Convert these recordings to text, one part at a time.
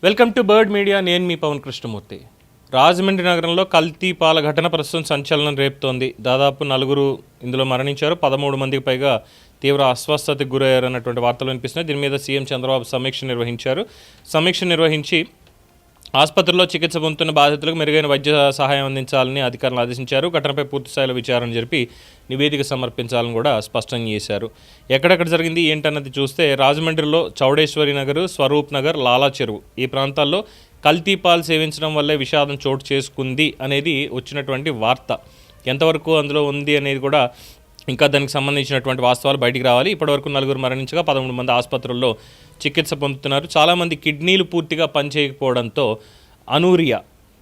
Welcome to bird media. నేను మీ పవన్ కృష్ణమూర్తి. రాజమండ్రి నగరంలో కల్తీ పాల ఘటన ప్రస్తుతం సంచలనం రేపుతోంది. దాదాపు 4 ఇందులో మరణించారు, 13 మందికి పైగా తీవ్ర అస్వస్థతకు గురయ్యారన్నటువంటి వార్తలు వినిపిస్తున్నాయి. దీని మీద సీఎం చంద్రబాబు సమీక్ష నిర్వహించి ఆసుపత్రిలో చికిత్స పొందుతున్న బాధితులకు మెరుగైన వైద్య సహాయం అందించాలని అధికారులు ఆదేశించారు. ఘటనపై పూర్తిస్థాయిలో విచారణ జరిపి నివేదిక సమర్పించాలని కూడా స్పష్టం చేశారు. ఎక్కడెక్కడ జరిగింది ఏంటన్నది చూస్తే రాజమండ్రిలో చౌడేశ్వరి నగర్, స్వరూప్ నగర్, లాలా చెరువు ఈ ప్రాంతాల్లో కల్తీ పాలు సేవించడం వల్లే విషాదం చోటు చేసుకుంది అనేది వచ్చినటువంటి వార్త. ఎంతవరకు అందులో ఉంది అనేది కూడా ఇంకా దానికి సంబంధించినటువంటి వాస్తవాలు బయటికి రావాలి. ఇప్పటివరకు 4 మరణించగా 13 మంది ఆసుపత్రుల్లో చికిత్స పొందుతున్నారు. చాలామంది కిడ్నీలు పూర్తిగా పనిచేయకపోవడంతో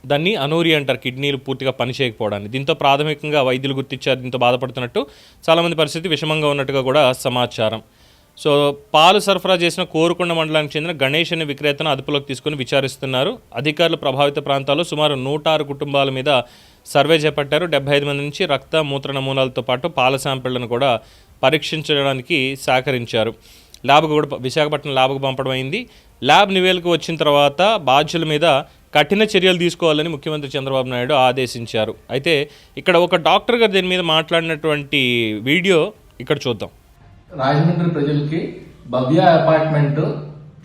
దాన్ని అనూరియా అంటారు, కిడ్నీలు పూర్తిగా పనిచేయకపోవడాన్ని. దీంతో ప్రాథమికంగా వైద్యులు గుర్తించారు. దీంతో బాధపడుతున్నట్టు, చాలామంది పరిస్థితి విషమంగా ఉన్నట్టుగా కూడా సమాచారం. సో పాలు సరఫరా చేసిన కోరుకొండ మండలానికి చెందిన గణేష్ అనే విక్రేతను అదుపులోకి తీసుకుని విచారిస్తున్నారు. అధికారులు ప్రభావిత ప్రాంతాల్లో సుమారు 106 కుటుంబాల మీద సర్వే చేపట్టారు. 75 మంది నుంచి రక్త మూత్ర నమూనాలతో పాటు పాల శాంపిళ్లను కూడా పరీక్షించడానికి సహకరించారు. విశాఖపట్నం ల్యాబ్కు పంపడం అయింది. ల్యాబ్ నివేదిక వచ్చిన తర్వాత బాధ్యుల మీద కఠిన చర్యలు తీసుకోవాలని ముఖ్యమంత్రి చంద్రబాబు నాయుడు ఆదేశించారు. అయితే ఇక్కడ ఒక డాక్టర్ గారు దీని మీద మాట్లాడినటువంటి వీడియో ఇక్కడ చూద్దాం. రాజమండ్రి ప్రజలకి భవ్య అపార్ట్మెంట్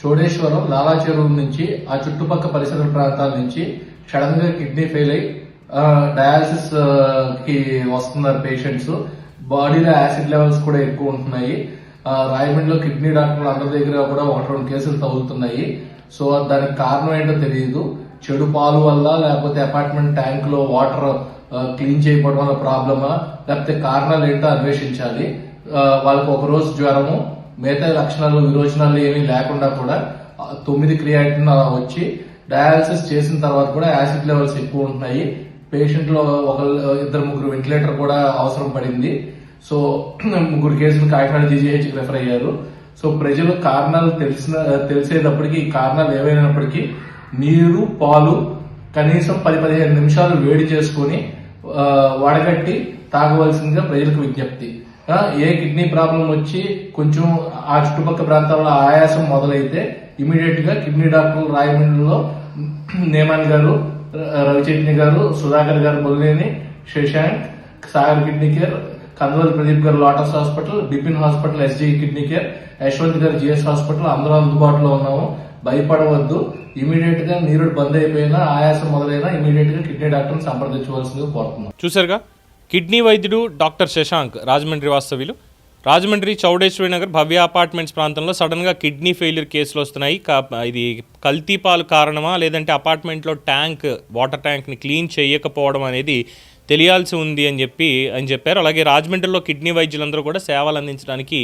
చోడేశ్వరం లాలా చెరువు నుంచి ఆ చుట్టుపక్కల పరిసర ప్రాంతాల నుంచి సడన్ గా కిడ్నీ ఫెయిల్ అయి డయాలసిస్ కి వస్తున్నారు పేషెంట్స్. బాడీలో యాసిడ్ లెవెల్స్ కూడా ఎక్కువ ఉంటున్నాయి. రాజమండ్రిలో కిడ్నీ డాక్టర్లు అందరి దగ్గర కూడా 1-2 కేసులు తగులుతున్నాయి. సో దానికి కారణం ఏంటో తెలియదు. చెడు పాలు వల్ల, లేకపోతే అపార్ట్మెంట్ ట్యాంక్ లో వాటర్ క్లీన్ చేయకపోవడం వల్ల ప్రాబ్లమా, లేకపోతే కారణాలు ఏంటో అన్వేషించాలి. వాళ్ళకి ఒక రోజు జ్వరము, మిగతా లక్షణాలు విరోచనాలు ఏమీ లేకుండా కూడా 9 క్రియాటిన్ అలా వచ్చి డయాలసిస్ చేసిన తర్వాత కూడా యాసిడ్ లెవెల్స్ ఎక్కువ ఉంటున్నాయి. పేషెంట్ లో 2-3 వెంటిలేటర్ కూడా అవసరం పడింది. సో 3 కేసులు కాకినాడ జీజీహెచ్కి రెఫర్ అయ్యారు. సో ప్రజలు కారణాలు తెలిసేటప్పటికి, ఈ కారణాలు ఏవైనప్పటికీ నీరు, పాలు కనీసం 10-15 నిమిషాలు వేడి చేసుకుని వడగట్టి తాగవలసిందిగా ప్రజలకు విజ్ఞప్తి. ఏ కిడ్నీ ప్రాబ్లం వచ్చి కొంచెం ఆ చుట్టుపక్కల ప్రాంతాల్లో ఆయాసం మొదలైతే ఇమీడియట్ గా కిడ్నీ డాక్టర్లు రాయమండ్రిలో నేమాన్ గారు, రవిచైతన్య గారు, సుధాకర్ గారు, బొల్లేని శశాంక్, సాగర్ కిడ్నీ కేర్, కందవల్ ప్రదీప్ గారు lotus hospital, Bipin hospital, SG kidney care, Yashwant గారు జిఎస్ హాస్పిటల్ అందరూ అందుబాటులో ఉన్నాము. భయపడవద్దు. ఇమీడియట్ గా నీరు బంద్ అయిపోయినా, ఆయాసం మొదలైనా ఇమీడియట్ గా కిడ్నీ డాక్టర్ని సంప్రదించవలసిందిగా కోరుతున్నాం. చూసారుగా, కిడ్నీ వైద్యుడు డాక్టర్ శశాంక్ రాజమండ్రి వాస్తవ్యులు. రాజమండ్రి చౌడేశ్వరి నగర్ భవ్య అపార్ట్మెంట్స్ ప్రాంతంలో సడన్గా కిడ్నీ ఫెయిల్యూర్ కేసులు వస్తున్నాయి. ఇది కల్తీ పాలు కారణమా, లేదంటే అపార్ట్మెంట్లో వాటర్ ట్యాంక్ని క్లీన్ చేయకపోవడం అనేది తెలియాల్సి ఉంది అని చెప్పారు. అలాగే రాజమండ్రిలో కిడ్నీ వైద్యులందరూ కూడా సేవలు అందించడానికి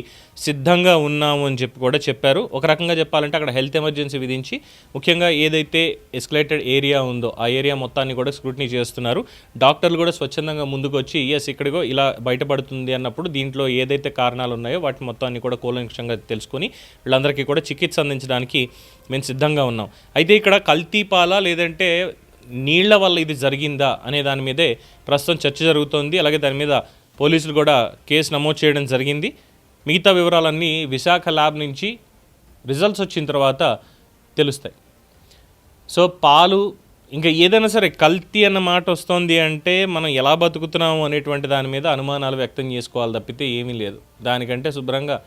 సిద్ధంగా ఉన్నాము అని కూడా చెప్పారు. ఒక రకంగా చెప్పాలంటే అక్కడ హెల్త్ ఎమర్జెన్సీ విధించి, ముఖ్యంగా ఏదైతే ఎస్కలేటెడ్ ఏరియా ఉందో ఆ ఏరియా మొత్తాన్ని కూడా స్క్రూటినీ చేస్తున్నారు. డాక్టర్లు కూడా స్వచ్ఛందంగా ముందుకు వచ్చి ఇక్కడికో ఇలా బయటపడుతుంది అన్నప్పుడు దీంట్లో ఏదైతే కారణాలు ఉన్నాయో వాటి మొత్తాన్ని కూడా కూలంకషంగా తెలుసుకొని వీళ్ళందరికీ కూడా చికిత్స అందించడానికి మేము సిద్ధంగా ఉన్నాం. అయితే ఇక్కడ కల్తీ పాలా, లేదంటే నీళ్ల వల్ల ఇది జరిగిందా అనే దాని మీదే ప్రస్తుతం చర్చ జరుగుతోంది. అలాగే దాని మీద పోలీసులు కూడా కేసు నమోదు చేయడం జరిగింది. మిగతా వివరాలన్నీ విశాఖ ల్యాబ్ నుంచి రిజల్ట్స్ వచ్చిన తర్వాత తెలుస్తాయి. సో పాలు ఇంకా ఏదైనా సరే కల్తీ అన్న మాట వస్తుంది అంటే మనం ఎలా బతుకుతున్నాము అనేటువంటి దాని మీద అనుమానాలు వ్యక్తం చేసుకోవాలి తప్పితే ఏమీ లేదు. దానికంటే శుభ్రంగా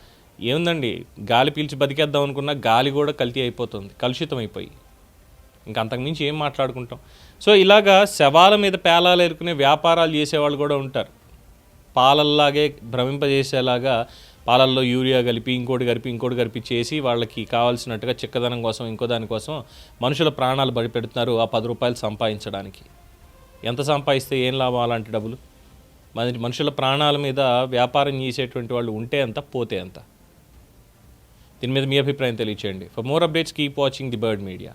ఏముందండి, గాలి పీల్చి బతికేద్దాం అనుకున్నా గాలి కూడా కల్తీ అయిపోతుంది, కలుషితం అయిపోయి. ఇంకా అంతకుమించి ఏం మాట్లాడుకుంటాం. సో ఇలాగా శవాల మీద పేలాలు ఎరుకునే వ్యాపారాలు చేసేవాళ్ళు కూడా ఉంటారు. పాలల్లాగే భ్రమింపజేసేలాగా పాలల్లో యూరియా కలిపి ఇంకోటి కలిపి చేసి వాళ్ళకి కావాల్సినట్టుగా చిక్కదనం కోసం ఇంకో దానికోసం మనుషుల ప్రాణాలు బడిపెడుతున్నారు ఆ 10 రూపాయలు సంపాదించడానికి. ఎంత సంపాదిస్తే ఏం లాభం అలాంటి డబ్బులు? మనుషుల ప్రాణాల మీద వ్యాపారం చేసేటువంటి వాళ్ళు ఉంటే ఎంత, పోతే ఎంత? దీని మీద మీ అభిప్రాయం తెలియచేయండి. For more updates keep watching the bird media.